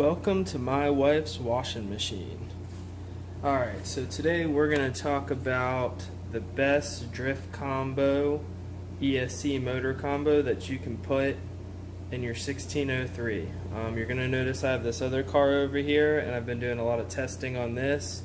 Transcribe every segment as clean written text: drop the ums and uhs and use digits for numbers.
Welcome to my wife's washing machine. Alright, so today we're going to talk about the best drift combo, ESC motor combo that you can put in your 1603. You're going to notice I have this other car over here, and I've been doing a lot of testing on this,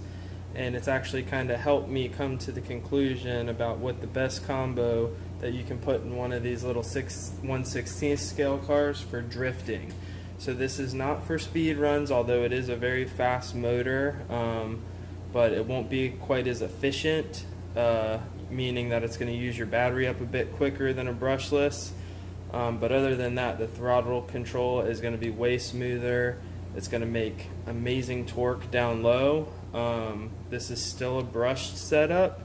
and it's actually kind of helped me come to the conclusion about what the best combo that you can put in one of these little 1/16 scale cars for drifting. So this is not for speed runs, although it is a very fast motor, but it won't be quite as efficient, meaning that it's going to use your battery up a bit quicker than a brushless. But other than that, the throttle control is going to be way smoother. It's going to make amazing torque down low. This is still a brushed setup,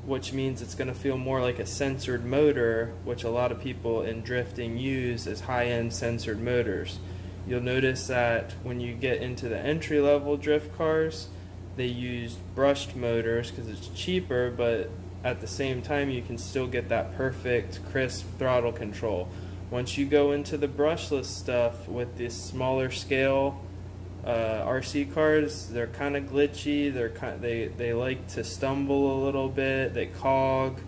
which means it's going to feel more like a censored motor, which a lot of people in drifting use as high-end censored motors. You'll notice that when you get into the entry-level drift cars, they use brushed motors because it's cheaper, but at the same time you can still get that perfect crisp throttle control. Once you go into the brushless stuff with this smaller scale RC cars, they're kind of glitchy. They like to stumble a little bit. They cog.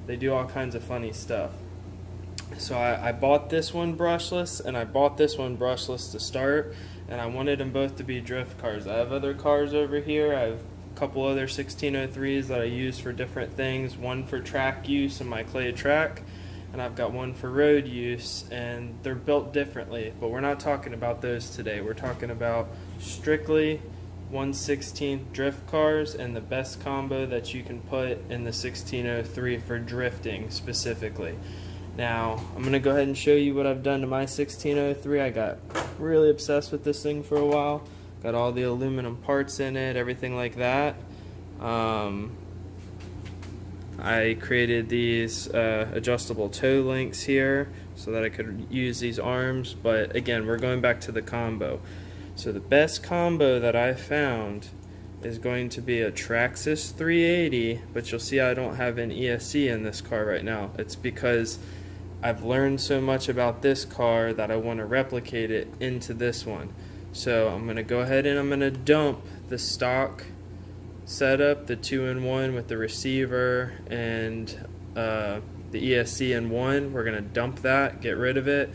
They do all kinds of funny stuff. So I bought this one brushless, and I bought this one brushless to start, and I wanted them both to be drift cars. I have other cars over here. I have a couple other 1603s that I use for different things. One for track use in my clay track, and I've got one for road use, and they're built differently, but we're not talking about those today. We're talking about strictly 1/16 drift cars and the best combo that you can put in the 1603 for drifting specifically. Now I'm going to go ahead and show you what I've done to my 1603. I got really obsessed with this thing for a while. Got all the aluminum parts in it, everything like that. I created these adjustable toe links here so that I could use these arms, but again, we're going back to the combo. So the best combo that I found is going to be a Traxxas 380, but you'll see I don't have an ESC in this car right now. It's because I've learned so much about this car that I want to replicate it into this one. So I'm going to go ahead and I'm going to dump the stock setup, the 2-in-1 with the receiver and the ESC in one. We're going to dump that, get rid of it.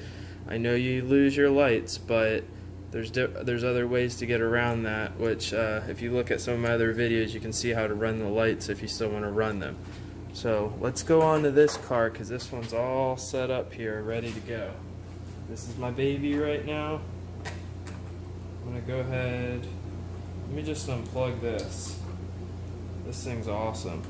I know you lose your lights, but there's other ways to get around that, which if you look at some of my other videos, you can see how to run the lights if you still want to run them. So let's go on to this car, because this one's all set up here, ready to go. This is my baby right now. I'm going to go ahead, let me just unplug this. This thing's awesome.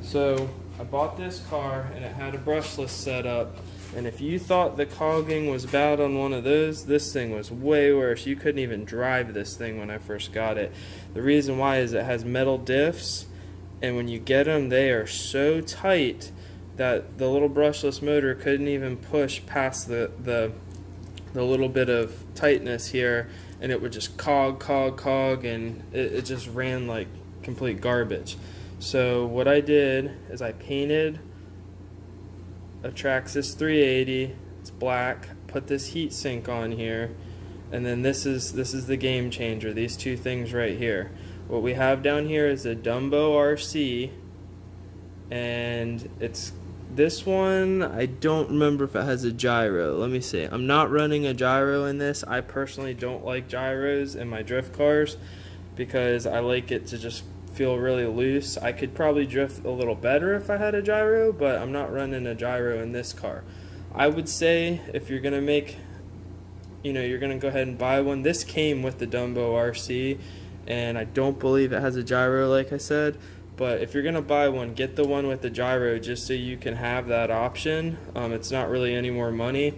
So I bought this car and it had a brushless setup, and if you thought the cogging was bad on one of those, this thing was way worse. You couldn't even drive this thing when I first got it. The reason why is it has metal diffs, and when you get them, they are so tight that the little brushless motor couldn't even push past the little bit of tightness here, and it would just cog, and it just ran like complete garbage. So what I did is I painted a Traxxas 380. It's black. Put this heat sink on here, and then this is the game changer. These two things right here. What we have down here is a Dumbo RC, and it's this one. I don't remember if it has a gyro. Let me see. I'm not running a gyro in this. I personally don't like gyros in my drift cars because I like it to just feel really loose. I could probably drift a little better if I had a gyro, but I'm not running a gyro in this car. I would say if you're gonna make, you're gonna go ahead and buy one. This came with the Dumbo RC, and I don't believe it has a gyro like I said, but if you're gonna buy one, get the one with the gyro just so you can have that option. It's not really any more money.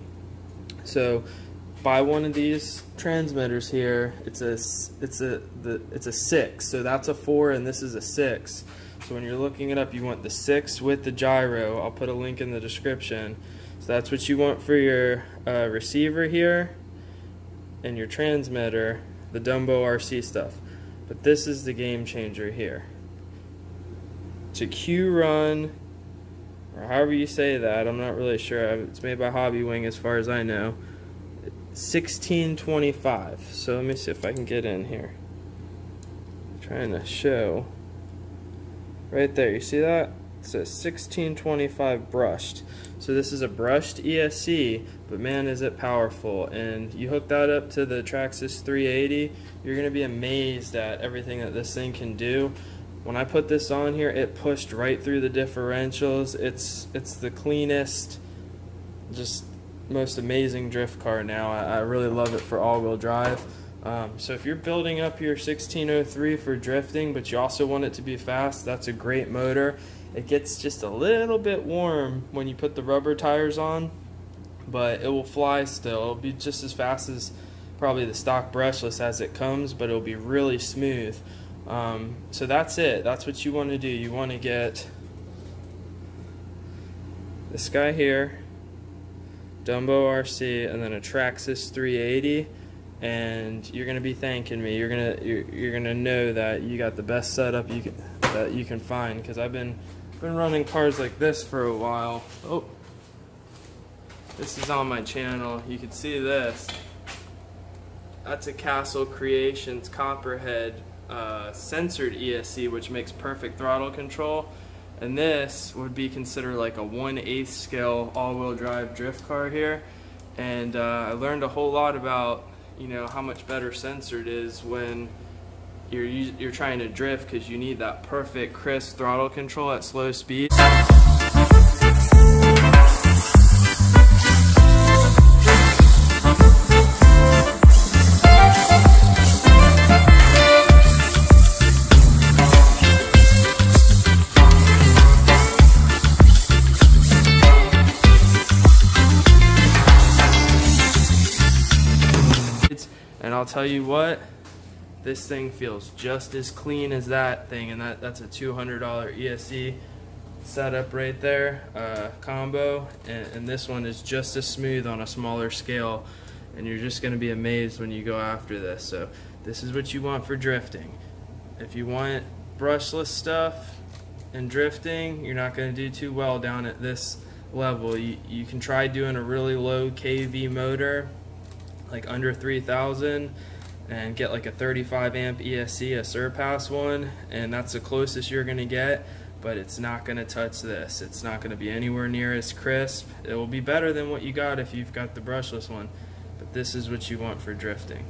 So buy one of these transmitters here. It's a 6, so that's a 4 and this is a 6. So when you're looking it up, you want the 6 with the gyro. I'll put a link in the description. So that's what you want for your receiver here and your transmitter, the Dumbo RC stuff. But this is the game changer here. To Q run, or however you say that, I'm not really sure. It's made by Hobby Wing as far as I know. 1625. So let me see if I can get in here. I'm trying to show right there. You see that? It says 1625 brushed. So this is a brushed ESC, but man, is it powerful. And you hook that up to the Traxxas 380, you're gonna be amazed at everything that this thing can do. When I put this on here, it pushed right through the differentials. It's the cleanest, just most amazing drift car now. I really love it for all-wheel drive. So if you're building up your 1603 for drifting, but you also want it to be fast, that's a great motor. It gets just a little bit warm when you put the rubber tires on, but it will fly still. It'll be just as fast as probably the stock brushless as it comes, but it'll be really smooth. So that's it. That's what you want to do. You want to get this guy here, Dumbo RC, and then a Traxxas 380, and you're gonna be thanking me. You're gonna know that you got the best setup that you can find, because I've been running cars like this for a while. Oh, this is on my channel. You can see this. That's a Castle Creations Copperhead censored ESC, which makes perfect throttle control. And this would be considered like a 1/8 scale all-wheel drive drift car here. And I learned a whole lot about, you know, how much better censored is when you're trying to drift, because you need that perfect crisp throttle control at slow speed. And I'll tell you what, this thing feels just as clean as that thing, and that's a $200 ESC setup right there, combo, and this one is just as smooth on a smaller scale, and you're just going to be amazed when you go after this. So this is what you want for drifting. If you want brushless stuff and drifting, you're not going to do too well down at this level. You can try doing a really low kV motor, like under 3,000, and get like a 35 amp ESC, a Surpass one, and that's the closest you're gonna get, but it's not gonna touch this. It's not gonna be anywhere near as crisp. It will be better than what you got if you've got the brushless one, but this is what you want for drifting.